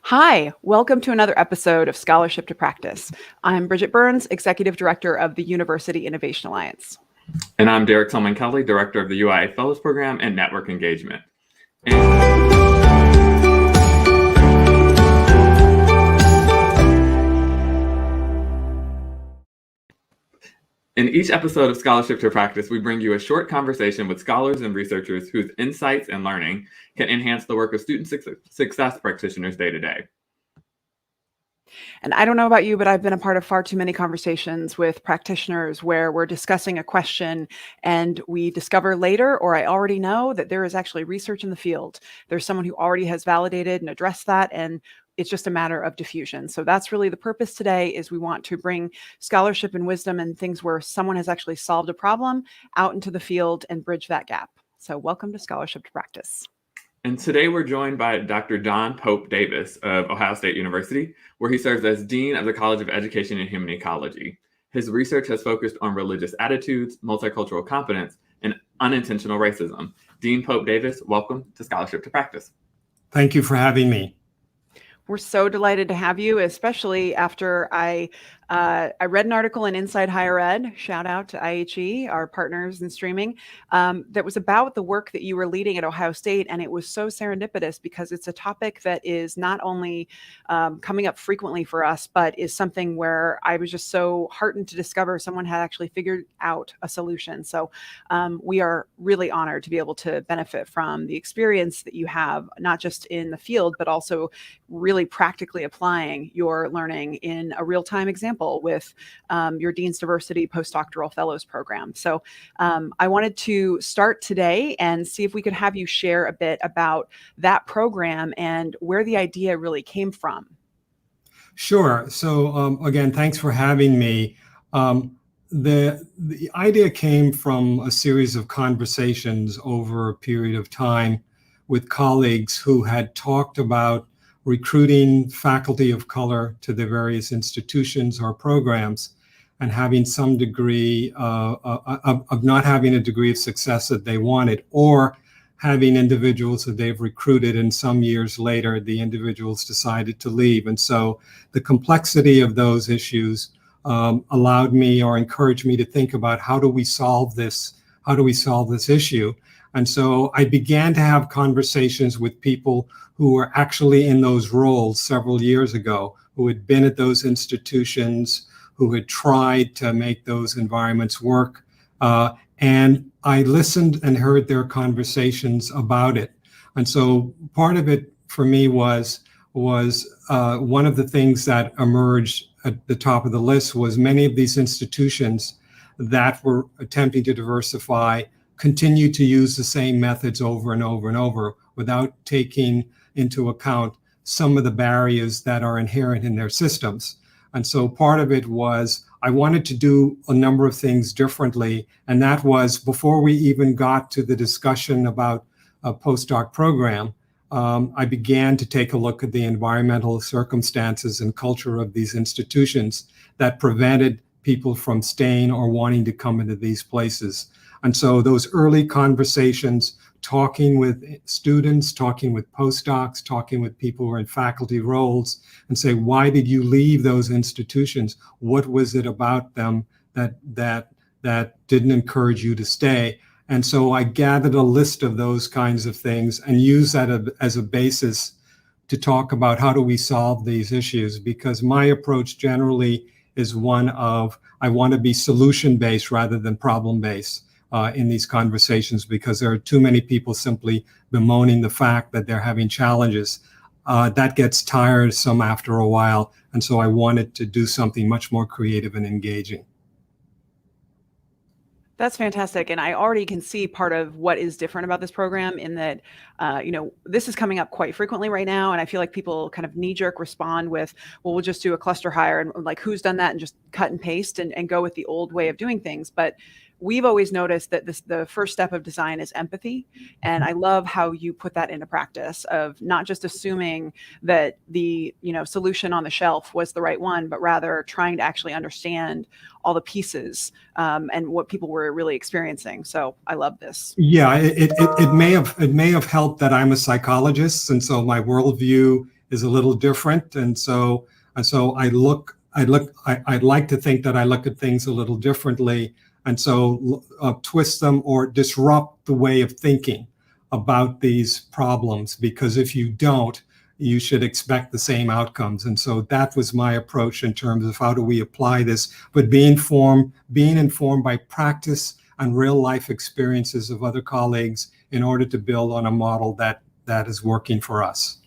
Hi, welcome to another episode of Scholarship to Practice. I'm Bridget Burns, Executive Director of the University Innovation Alliance. And I'm Derrick Tillman-Kelly, Director of the UIA Fellows Program and Network Engagement. In each episode of Scholarship to Practice, we bring you a short conversation with scholars and researchers whose insights and learning can enhance the work of student success practitioners day to day. And I don't know about you, but I've been a part of far too many conversations with practitioners where we're discussing a question and we discover later, or I already know, that there is actually research in the field. There's someone who already has validated and addressed that, and it's just a matter of diffusion. So that's really the purpose today, is we want to bring scholarship and wisdom and things where someone has actually solved a problem out into the field and bridge that gap. So welcome to Scholarship to Practice. And today we're joined by Dr. Don Pope Davis of Ohio State University, where he serves as Dean of the College of Education and Human Ecology. His research has focused on religious attitudes, multicultural competence, and unintentional racism. Dean Pope Davis, welcome to Scholarship to Practice. Thank you for having me. We're so delighted to have you, especially after I read an article in Inside Higher Ed, shout out to IHE, our partners in streaming, that was about the work that you were leading at Ohio State. And it was so serendipitous because it's a topic that is not only coming up frequently for us, but is something where I was just so heartened to discover someone had actually figured out a solution. So we are really honored to be able to benefit from the experience that you have, not just in the field, but also really practically applying your learning in a real-time example with your Dean's Diversity Postdoctoral Fellows Program. So I wanted to start today and see if we could have you share a bit about that program and where the idea really came from. Sure. So again, thanks for having me. The idea came from a series of conversations over a period of time with colleagues who had talked about recruiting faculty of color to the various institutions or programs and having some degree of not having a degree of success that they wanted, or having individuals that they've recruited and some years later the individuals decided to leave. And so the complexity of those issues allowed me or encouraged me to think about how do we solve this issue. And so I began to have conversations with people who were actually in those roles several years ago, who had been at those institutions, who had tried to make those environments work. And I listened and heard their conversations about it. And so part of it for me was one of the things that emerged at the top of the list was many of these institutions that were attempting to diversify continue to use the same methods over and over and over without taking into account some of the barriers that are inherent in their systems. And so part of it was I wanted to do a number of things differently. And that was before we even got to the discussion about a postdoc program, I began to take a look at the environmental circumstances and culture of these institutions that prevented people from staying or wanting to come into these places. And so those early conversations, talking with students, talking with postdocs, talking with people who are in faculty roles, and say, why did you leave those institutions? What was it about them that didn't encourage you to stay? And so I gathered a list of those kinds of things and used that as a basis to talk about how do we solve these issues, because my approach generally is one of I want to be solution-based rather than problem-based. In these conversations, because there are too many people simply bemoaning the fact that they're having challenges. That gets tiresome after a while. And so I wanted to do something much more creative and engaging. That's fantastic. And I already can see part of what is different about this program in that, this is coming up quite frequently right now. And I feel like people kind of knee-jerk respond with, well, we'll just do a cluster hire and like, who's done that, and just cut and paste and go with the old way of doing things. But we've always noticed that the first step of design is empathy. And I love how you put that into practice of not just assuming that the solution on the shelf was the right one, but rather trying to actually understand all the pieces and what people were really experiencing. So I love this. Yeah, it may have helped that I'm a psychologist. And so my worldview is a little different. And so I'd like to think that I look at things a little differently. And so twist them or disrupt the way of thinking about these problems, because if you don't, you should expect the same outcomes. And so that was my approach in terms of how do we apply this, but being informed by practice and real life experiences of other colleagues in order to build on a model that is working for us.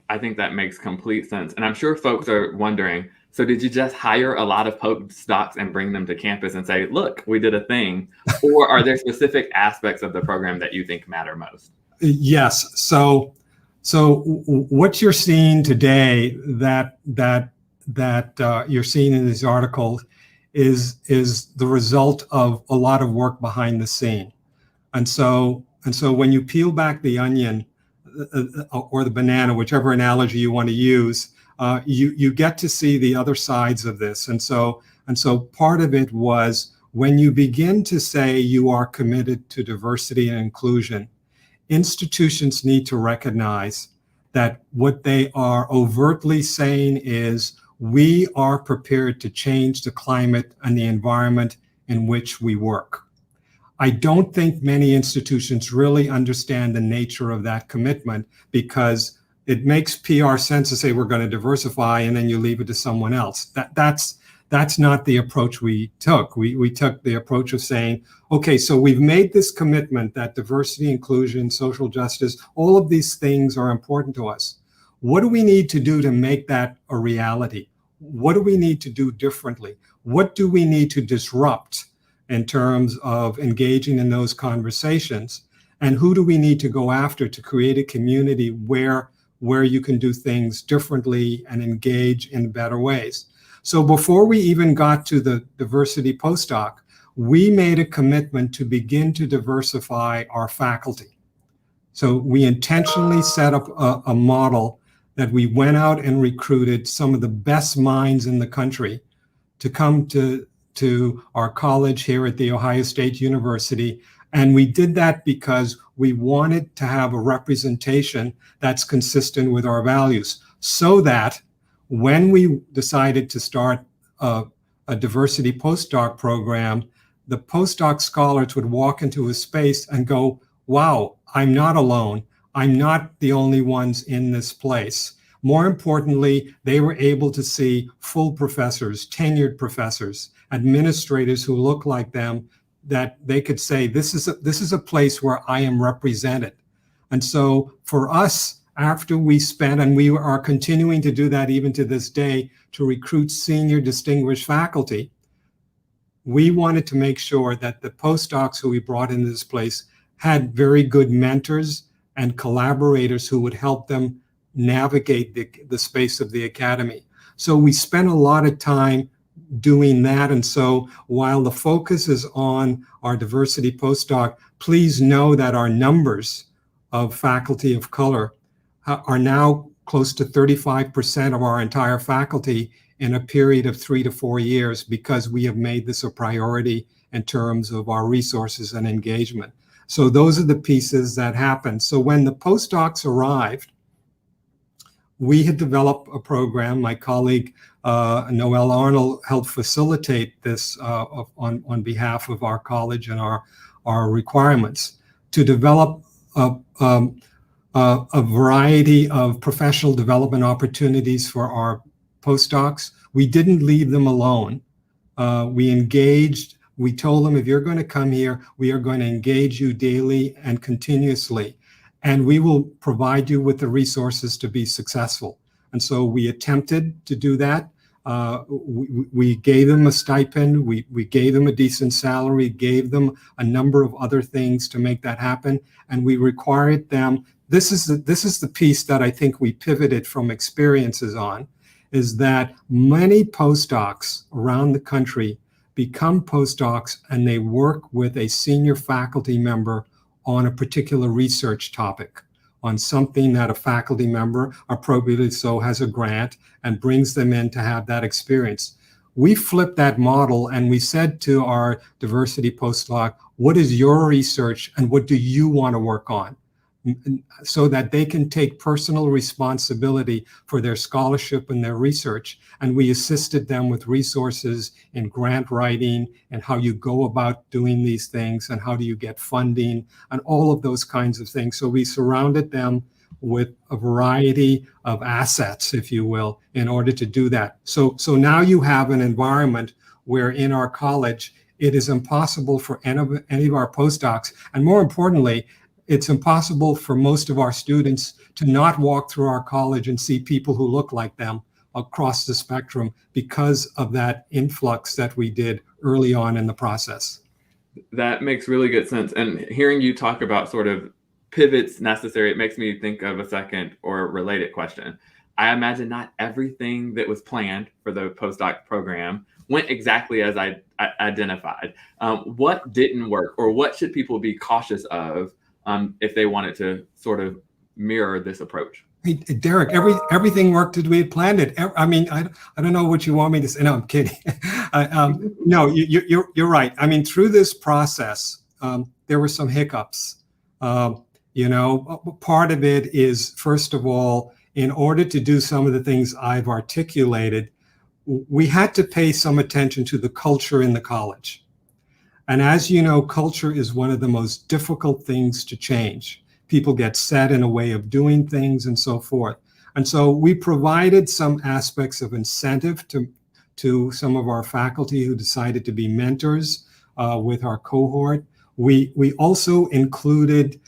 I think that makes complete sense. And I'm sure folks are wondering, so did you just hire a lot of postdocs and bring them to campus and say, look, we did a thing? Or are there specific aspects of the program that you think matter most? Yes. So what you're seeing today that you're seeing in these articles is the result of a lot of work behind the scene. And so when you peel back the onion or the banana, whichever analogy you want to use, you get to see the other sides of this. And so part of it was when you begin to say you are committed to diversity and inclusion, institutions need to recognize that what they are overtly saying is we are prepared to change the climate and the environment in which we work. I don't think many institutions really understand the nature of that commitment, because it makes PR sense to say we're going to diversify and then you leave it to someone else. That's not the approach we took. We took the approach of saying, okay, so we've made this commitment that diversity, inclusion, social justice, all of these things are important to us. What do we need to do to make that a reality? What do we need to do differently? What do we need to disrupt in terms of engaging in those conversations? And who do we need to go after to create a community where you can do things differently and engage in better ways? So before we even got to the diversity postdoc, we made a commitment to begin to diversify our faculty. So we intentionally set up a model that we went out and recruited some of the best minds in the country to come to our college here at The Ohio State University. And we did that because we wanted to have a representation that's consistent with our values, so that when we decided to start a diversity postdoc program, the postdoc scholars would walk into a space and go, wow, I'm not alone. I'm not the only ones in this place. More importantly, they were able to see full professors, tenured professors, administrators who look like them, that they could say, this is a place where I am represented. And so for us, after we spent, and we are continuing to do that even to this day, to recruit senior distinguished faculty, we wanted to make sure that the postdocs who we brought into this place had very good mentors and collaborators who would help them navigate the space of the academy. So we spent a lot of time doing that. And so while the focus is on our diversity postdoc, please know that our numbers of faculty of color are now close to 35% of our entire faculty in a period of 3 to 4 years, because we have made this a priority in terms of our resources and engagement. So those are the pieces that happened. So when the postdocs arrived, we had developed a program. My colleague, Noelle Arnold, helped facilitate this on behalf of our college and our requirements to develop a variety of professional development opportunities for our postdocs. We didn't leave them alone. We engaged. We told them, if you're going to come here, we are going to engage you daily and continuously, and we will provide you with the resources to be successful. And so we attempted to do that. We gave them a stipend. We gave them a decent salary, gave them a number of other things to make that happen. And we required them. This is the piece that I think we pivoted from experiences on, is that many postdocs around the country become postdocs and they work with a senior faculty member on a particular research topic, on something that a faculty member, appropriately so, has a grant and brings them in to have that experience. We flipped that model and we said to our diversity postdoc, what is your research and what do you want to work on? so that they can take personal responsibility for their scholarship and their research. And we assisted them with resources in grant writing and how you go about doing these things and how do you get funding and all of those kinds of things. So we surrounded them with a variety of assets, if you will, in order to do that. So now you have an environment where in our college, it is impossible for any of our postdocs, and more importantly, it's impossible for most of our students to not walk through our college and see people who look like them across the spectrum because of that influx that we did early on in the process. That makes really good sense. And hearing you talk about sort of pivots necessary, it makes me think of a second or related question. I imagine not everything that was planned for the postdoc program went exactly as I identified. What didn't work, or what should people be cautious of if they wanted to sort of mirror this approach? Hey, Derrick, everything worked as we had planned it. I mean, I don't know what you want me to say. No, I'm kidding. No, you're right. I mean, through this process, there were some hiccups. Part of it is, first of all, in order to do some of the things I've articulated, we had to pay some attention to the culture in the college. And as you know, culture is one of the most difficult things to change. People get set in a way of doing things and so forth. And so we provided some aspects of incentive to some of our faculty who decided to be mentors with our cohort. We also included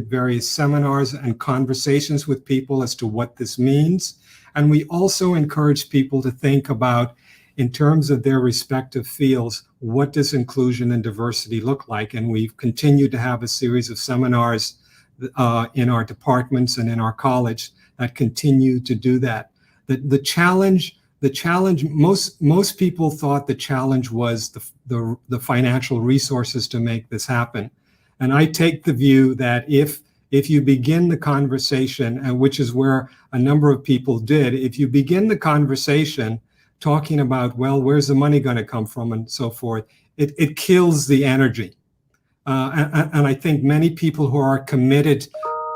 various seminars and conversations with people as to what this means. And we also encouraged people to think about, in terms of their respective fields, what does inclusion and diversity look like? And we've continued to have a series of seminars in our departments and in our college that continue to do that. The challenge, most people thought the challenge was the financial resources to make this happen. And I take the view that if you begin the conversation, and which is where a number of people did, if you begin the conversation talking about, well, where's the money going to come from and so forth, it kills the energy. And I think many people who are committed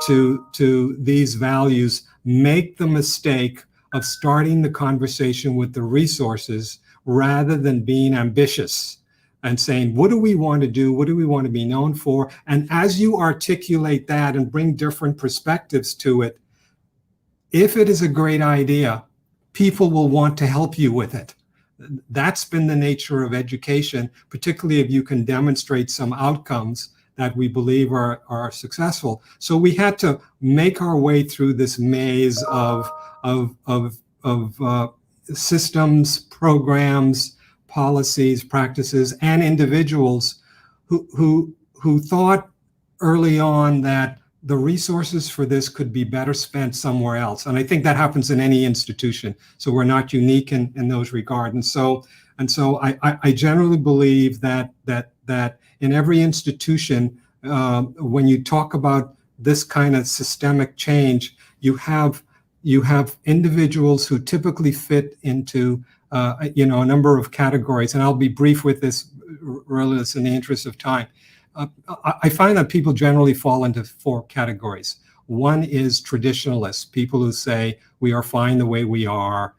to these values make the mistake of starting the conversation with the resources rather than being ambitious and saying, what do we want to do? What do we want to be known for? And as you articulate that and bring different perspectives to it, if it is a great idea, people will want to help you with it. That's been the nature of education, particularly if you can demonstrate some outcomes that we believe are successful. So we had to make our way through this maze of systems, programs, policies, practices, and individuals who thought early on that the resources for this could be better spent somewhere else. And I think that happens in any institution. So we're not unique in those regards. And so I generally believe that in every institution, when you talk about this kind of systemic change, you have individuals who typically fit into a number of categories. And I'll be brief with this, really, in the interest of time. I find that people generally fall into 4 categories. One is traditionalists, people who say, we are fine the way we are.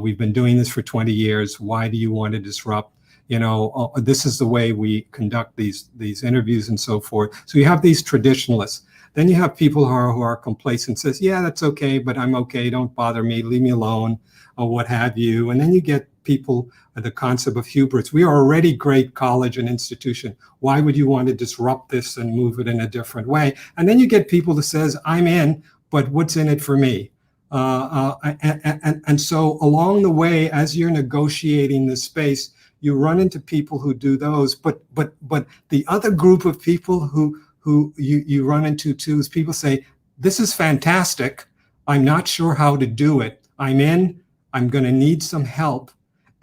We've been doing this for 20 years. Why do you want to disrupt? This is the way we conduct these interviews and so forth. So you have these traditionalists. Then you have people who are complacent, says, yeah, that's okay, but I'm okay. Don't bother me. Leave me alone, or what have you. And then you get people, the concept of hubris. We are already great college and institution. Why would you want to disrupt this and move it in a different way? And then you get people that says, I'm in, but what's in it for me? And so along the way, as you're negotiating this space, you run into people who do those. But the other group of people who you run into too is people say, this is fantastic. I'm not sure how to do it. I'm in. I'm going to need some help.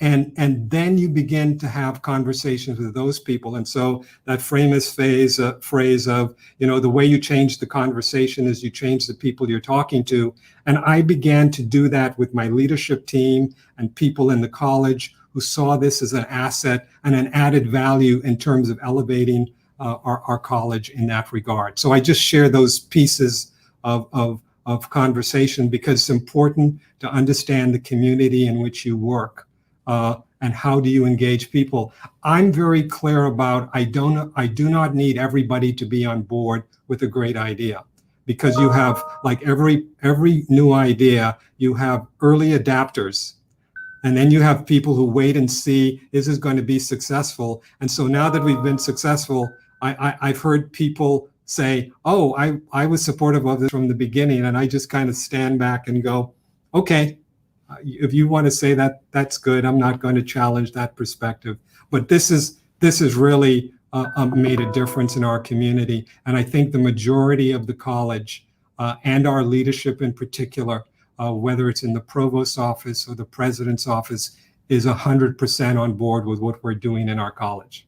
And then you begin to have conversations with those people. And so that famous phrase of, the way you change the conversation is you change the people you're talking to. And I began to do that with my leadership team and people in the college who saw this as an asset and an added value in terms of elevating our college in that regard. So I just share those pieces of conversation because it's important to understand the community in which you work and how do you engage people. I'm very clear about I do not need everybody to be on board with a great idea, because you have, like every new idea, you have early adapters. And then you have people who wait and see, is this going to be successful? And so now that we've been successful, I've heard people say, oh, I was supportive of this from the beginning. And I just kind of stand back and go, okay, if you want to say that, that's good. I'm not going to challenge that perspective. But this is really made a difference in our community. And I think the majority of the college and our leadership in particular, whether it's in the provost's office or the president's office, is 100% on board with what we're doing in our college.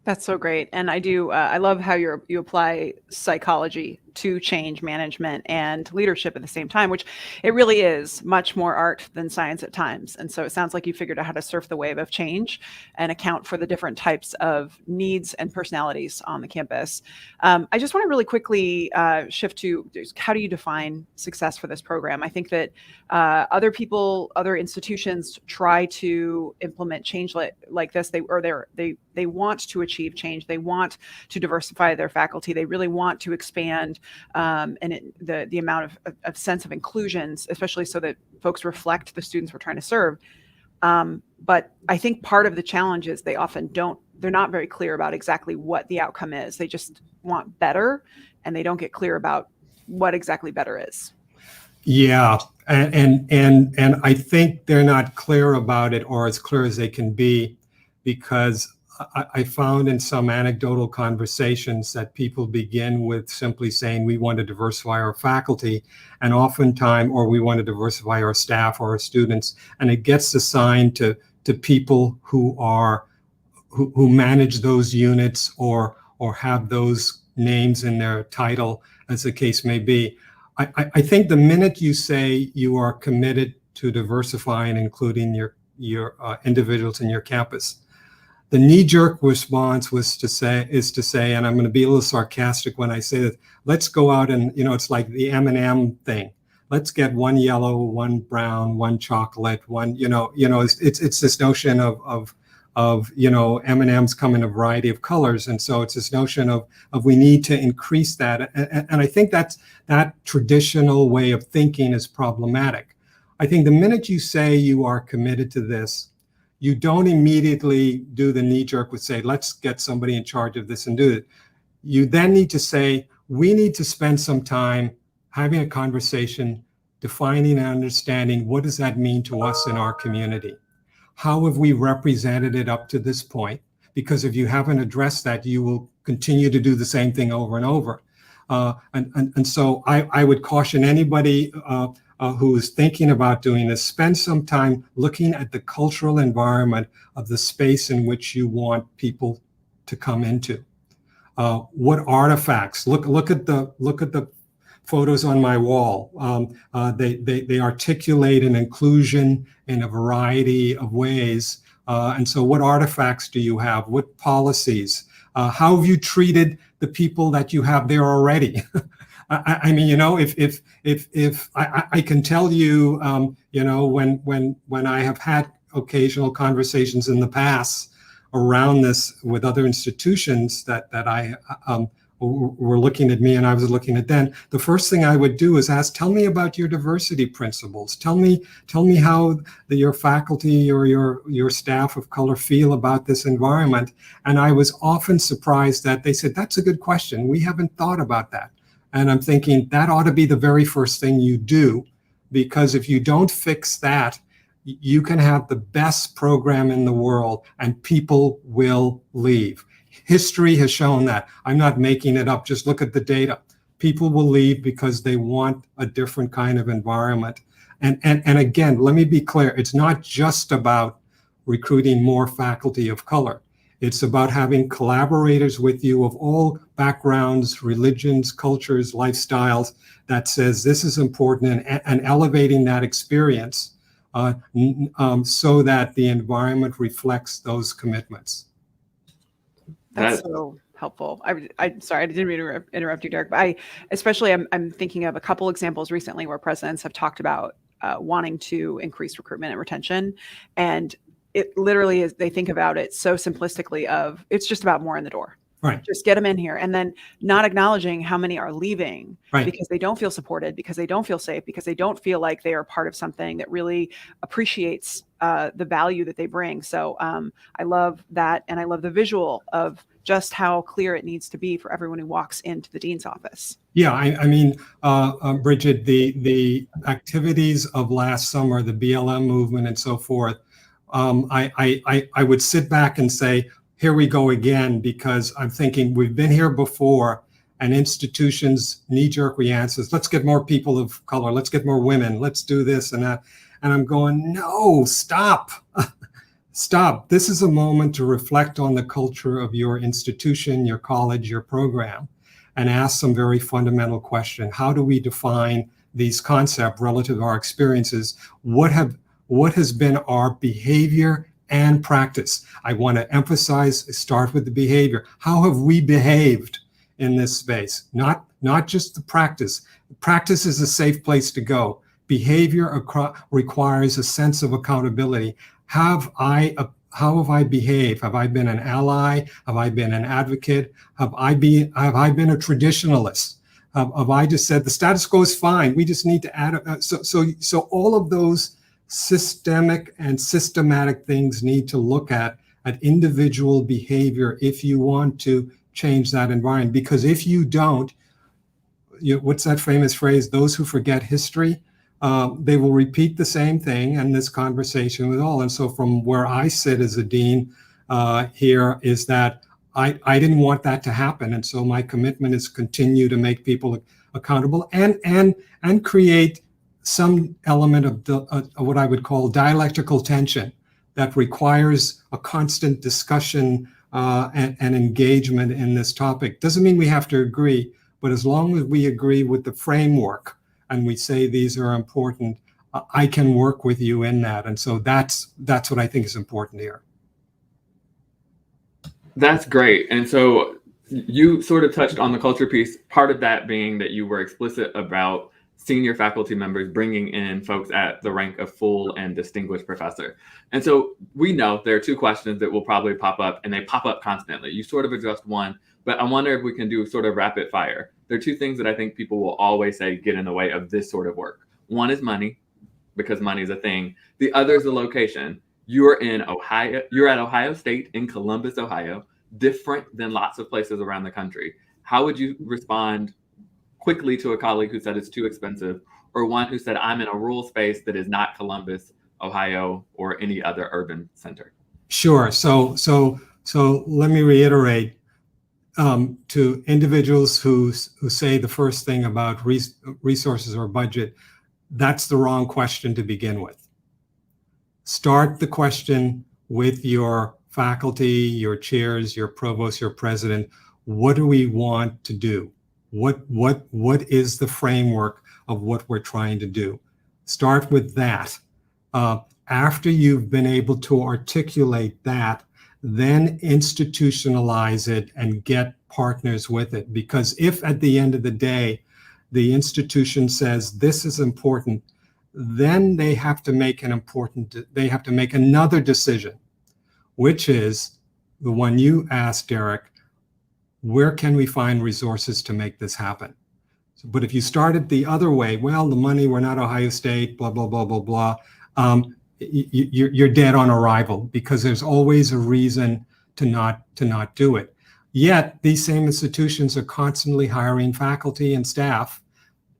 That's so great. And I love how you apply psychology to change management and leadership at the same time, which it really is much more art than science at times. And so it sounds like you figured out how to surf the wave of change and account for the different types of needs and personalities on the campus. I just want to really quickly shift to how do you define success for this program? I think that other institutions try to implement change like this. They want to achieve change. They want to diversify their faculty. They really want to expand the amount of sense of inclusions, especially so that folks reflect the students we're trying to serve. But I think part of the challenge is they're not very clear about exactly what the outcome is. They just want better, and they don't get clear about what exactly better is. Yeah, and I think they're not clear about it, or as clear as they can be, because I found in some anecdotal conversations that people begin with simply saying, we want to diversify our faculty, and oftentimes, or we want to diversify our staff or our students, and it gets assigned to people who manage those units or have those names in their title, as the case may be. I think the minute you say you are committed to diversifying, including your individuals in your campus, the knee-jerk response is to say, and I'm going to be a little sarcastic when I say that, let's go out and, it's like the M&M thing. Let's get one yellow, one brown, one chocolate, one, it's this notion of M&Ms come in a variety of colors. And so it's this notion of we need to increase that. And I think that traditional way of thinking is problematic. I think the minute you say you are committed to this, you don't immediately do the knee-jerk with say, let's get somebody in charge of this and do it. You then need to say, we need to spend some time having a conversation, defining and understanding what does that mean to us in our community? How have we represented it up to this point? Because if you haven't addressed that, you will continue to do the same thing over and over. And so I would caution anybody who is thinking about doing this, spend some time looking at the cultural environment of the space in which you want people to come into. What artifacts? Look at the photos on my wall. They articulate an inclusion in a variety of ways. And so what artifacts do you have? What policies? How have you treated the people that you have there already? I mean, if I can tell you, when I have had occasional conversations in the past around this with other institutions that I were looking at me and I was looking at them, the first thing I would do is ask, tell me about your diversity principles. Tell me how your faculty or your staff of color feel about this environment. And I was often surprised that they said, that's a good question. We haven't thought about that. And I'm thinking that ought to be the very first thing you do, because if you don't fix that, you can have the best program in the world and people will leave. History has shown that. I'm not making it up. Just look at the data. People will leave because they want a different kind of environment. And again, let me be clear. It's not just about recruiting more faculty of color. It's about having collaborators with you of all backgrounds, religions, cultures, lifestyles that says this is important, and elevating that experience so that the environment reflects those commitments. That's so helpful. I'm sorry, I didn't mean to interrupt you, Derrick, but I'm thinking of a couple examples recently where presidents have talked about wanting to increase recruitment and retention. And it literally is, they think about it so simplistically of it's just about more in the door. Right. Just get them in here, and then not acknowledging how many are leaving because they don't feel supported, because they don't feel safe, because they don't feel like they are part of something that really appreciates the value that they bring. So I love that. And I love the visual of just how clear it needs to be for everyone who walks into the dean's office. Yeah, I mean, Bridget, the activities of last summer, the BLM movement and so forth, I would sit back and say, here we go again, because I'm thinking we've been here before, and institutions knee-jerk reactions. Let's get more people of color. Let's get more women. Let's do this and that. And I'm going, no, stop. Stop. This is a moment to reflect on the culture of your institution, your college, your program, and ask some very fundamental question. How do we define these concepts relative to our experiences? What has been our behavior and practice? I want to emphasize, start with the behavior. How have we behaved in this space? Not just the practice. Practice is a safe place to go. Behavior requires a sense of accountability. How have I behaved? Have I been an ally? Have I been an advocate? Have I been a traditionalist? Have I just said the status quo is fine? We just need to add. So all of those systemic and systematic things need to look at individual behavior if you want to change that environment. Because if you don't, what's that famous phrase? Those who forget history, they will repeat the same thing and this conversation with all. And so from where I sit as a dean here is that I didn't want that to happen. And so my commitment is continue to make people accountable and create some element of what I would call dialectical tension that requires a constant discussion and engagement in this topic. Doesn't mean we have to agree, but as long as we agree with the framework and we say these are important, I can work with you in that. And so that's what I think is important here. That's great. And so you sort of touched on the culture piece, part of that being that you were explicit about senior faculty members bringing in folks at the rank of full and distinguished professor. And so we know there are two questions that will probably pop up, and they pop up constantly. You sort of addressed one, but I wonder if we can do sort of rapid fire. There are two things that I think people will always say get in the way of this sort of work. One is money, because money is a thing. The other is the location. You're in Ohio. You're at Ohio State in Columbus, Ohio, different than lots of places around the country. How would you respond quickly to a colleague who said it's too expensive, or one who said I'm in a rural space that is not Columbus, Ohio, or any other urban center? Sure. So let me reiterate to individuals who say the first thing about resources or budget, that's the wrong question to begin with. Start the question with your faculty, your chairs, your provost, your president. What do we want to do? What is the framework of what we're trying to do? Start with that. After you've been able to articulate that, then institutionalize it and get partners with it. Because if at the end of the day, the institution says this is important, then they have to make another decision, which is the one you asked, Derrick. Where can we find resources to make this happen? But if you started the other way, well, the money, we're not Ohio State, blah, blah, blah, blah, blah, you're dead on arrival, because there's always a reason to not do it. Yet these same institutions are constantly hiring faculty and staff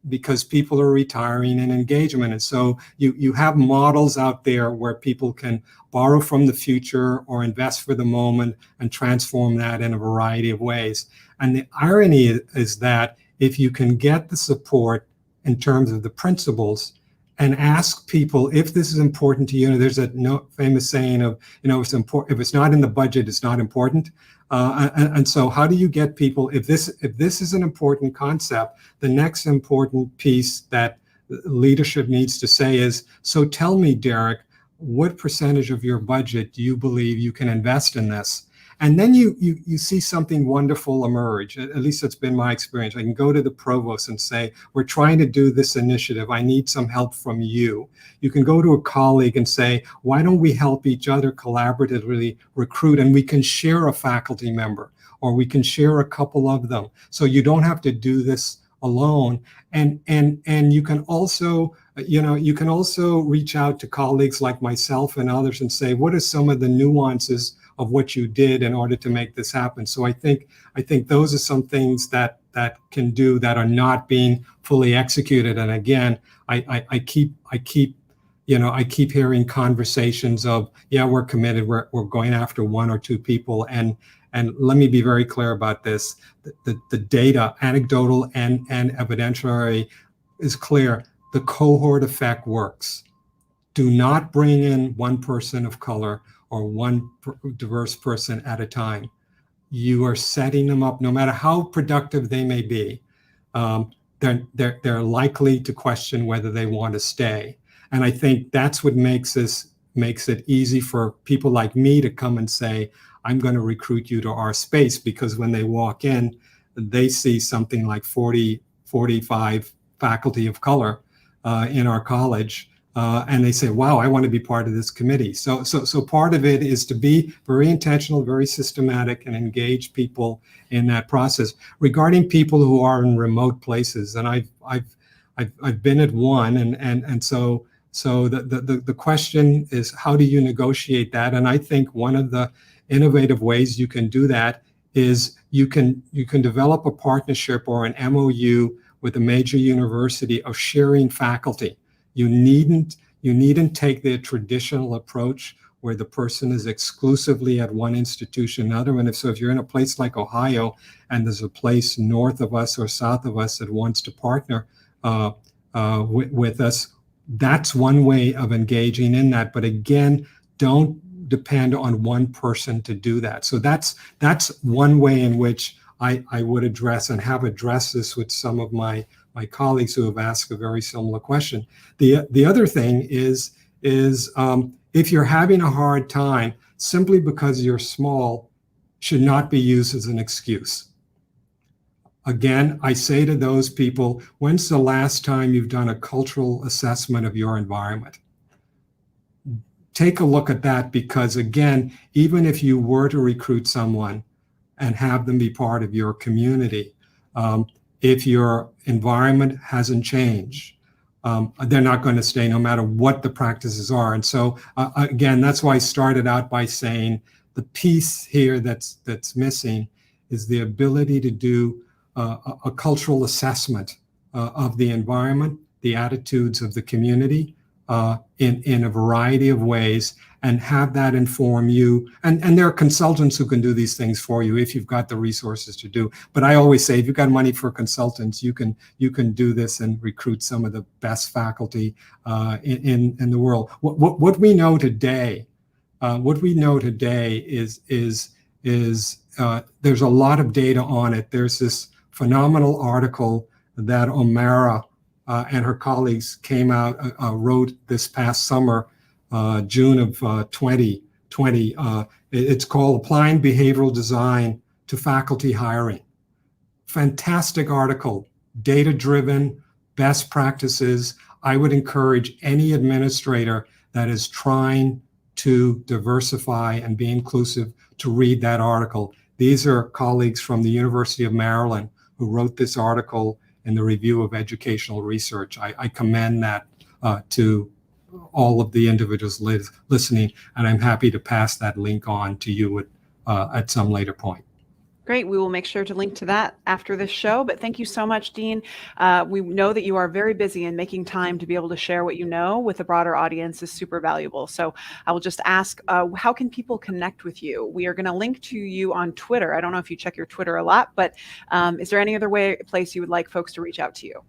because people are retiring in engagement. And so you have models out there where people can borrow from the future or invest for the moment and transform that in a variety of ways. And the irony is that if you can get the support in terms of the principles and ask people if this is important to you, there's a famous saying of, it's important, if it's not in the budget, it's not important. And so how do you get people, if this is an important concept, the next important piece that leadership needs to say is, so tell me, Derrick, what percentage of your budget do you believe you can invest in this? And then you see something wonderful emerge. At least that's been my experience. I can go to the provost and say, we're trying to do this initiative. I need some help from you. You can go to a colleague and say, why don't we help each other collaboratively recruit, and we can share a faculty member, or we can share a couple of them. So you don't have to do this alone. And you can also, you can also reach out to colleagues like myself and others and say, what are some of the nuances of what you did in order to make this happen? So I think those are some things that can do that are not being fully executed. And again, I keep hearing conversations of, yeah, we're committed, we're going after one or two people. And let me be very clear about this. The data, anecdotal and evidentiary, is clear. The cohort effect works. Do not bring in one person of color or one diverse person at a time. You are setting them up, no matter how productive they may be. They're likely to question whether they want to stay. And I think that's what makes it easy for people like me to come and say, I'm going to recruit you to our space, because when they walk in, they see something like 40, 45 faculty of color in our college. And they say, wow, I want to be part of this committee. So part of it is to be very intentional, very systematic, and engage people in that process. Regarding people who are in remote places, and I've been at one, and so the question is, how do you negotiate that? And I think one of the innovative ways you can do that is you can develop a partnership or an MOU with a major university of sharing faculty. You needn't take the traditional approach where the person is exclusively at one institution or another. And if you're in a place like Ohio and there's a place north of us or south of us that wants to partner with us, that's one way of engaging in that. But again, don't depend on one person to do that. So that's one way in which I would address and have addressed this with some of my colleagues who have asked a very similar question. The other thing is if you're having a hard time, simply because you're small should not be used as an excuse. Again, I say to those people, when's the last time you've done a cultural assessment of your environment? Take a look at that, because again, even if you were to recruit someone and have them be part of your community, if your environment hasn't changed, they're not going to stay no matter what the practices are. And so again, that's why I started out by saying the piece here that's missing is the ability to do a cultural assessment of the environment, the attitudes of the community, in a variety of ways, and have that inform you. And there are consultants who can do these things for you if you've got the resources to do. But I always say, if you've got money for consultants, you can do this and recruit some of the best faculty in the world. What we know today, is there's a lot of data on it. There's this phenomenal article that Omara and her colleagues wrote this past summer, June of 2020. It's called Applying Behavioral Design to Faculty Hiring. Fantastic article, data-driven, best practices. I would encourage any administrator that is trying to diversify and be inclusive to read that article. These are colleagues from the University of Maryland who wrote this article in the Review of Educational Research. I commend that to all of the individuals listening, and I'm happy to pass that link on to you at some later point. Great. We will make sure to link to that after this show. But thank you so much, Dean. We know that you are very busy, and making time to be able to share what you know with the broader audience is super valuable. So I will just ask, how can people connect with you? We are going to link to you on Twitter. I don't know if you check your Twitter a lot, but is there any other place you would like folks to reach out to you?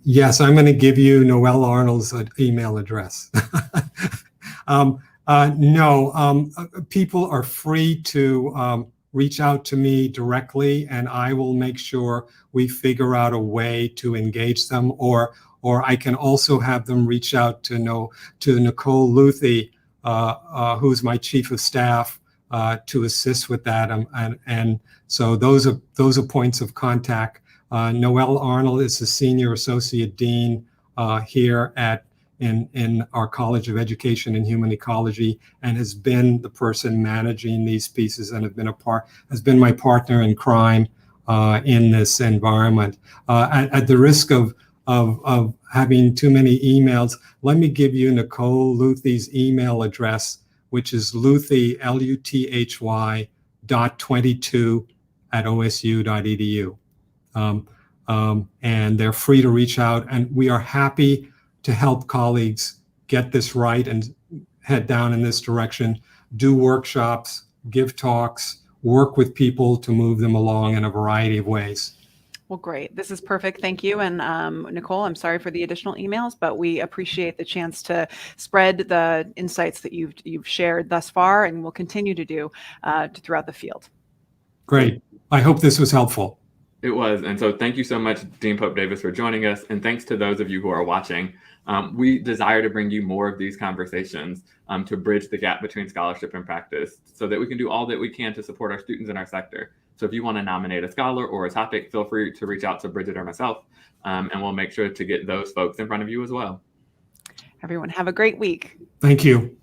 Yes, I'm going to give you Noelle Arnold's email address. No, people are free to reach out to me directly, and I will make sure we figure out a way to engage them, or I can also have them reach out to Nicole Luthi, who's my chief of staff, to assist with that. And so those are points of contact. Noelle Arnold is the Senior Associate Dean here in our College of Education and Human Ecology, and has been the person managing these pieces and has been my partner in crime in this environment. At the risk of having too many emails, let me give you Nicole Luthy's email address, which is Luthy, Luthy .22@osu.edu. And they're free to reach out, and we are happy to help colleagues get this right and head down in this direction, do workshops, give talks, work with people to move them along in a variety of ways. Well, great. This is perfect. Thank you. And Nicole, I'm sorry for the additional emails, but we appreciate the chance to spread the insights that you've shared thus far and will continue to do throughout the field. Great. I hope this was helpful. It was. And so thank you so much, Dean Pope Davis, for joining us. And thanks to those of you who are watching. We desire to bring you more of these conversations to bridge the gap between scholarship and practice so that we can do all that we can to support our students in our sector. So if you want to nominate a scholar or a topic, feel free to reach out to Bridget or myself, and we'll make sure to get those folks in front of you as well. Everyone have a great week. Thank you.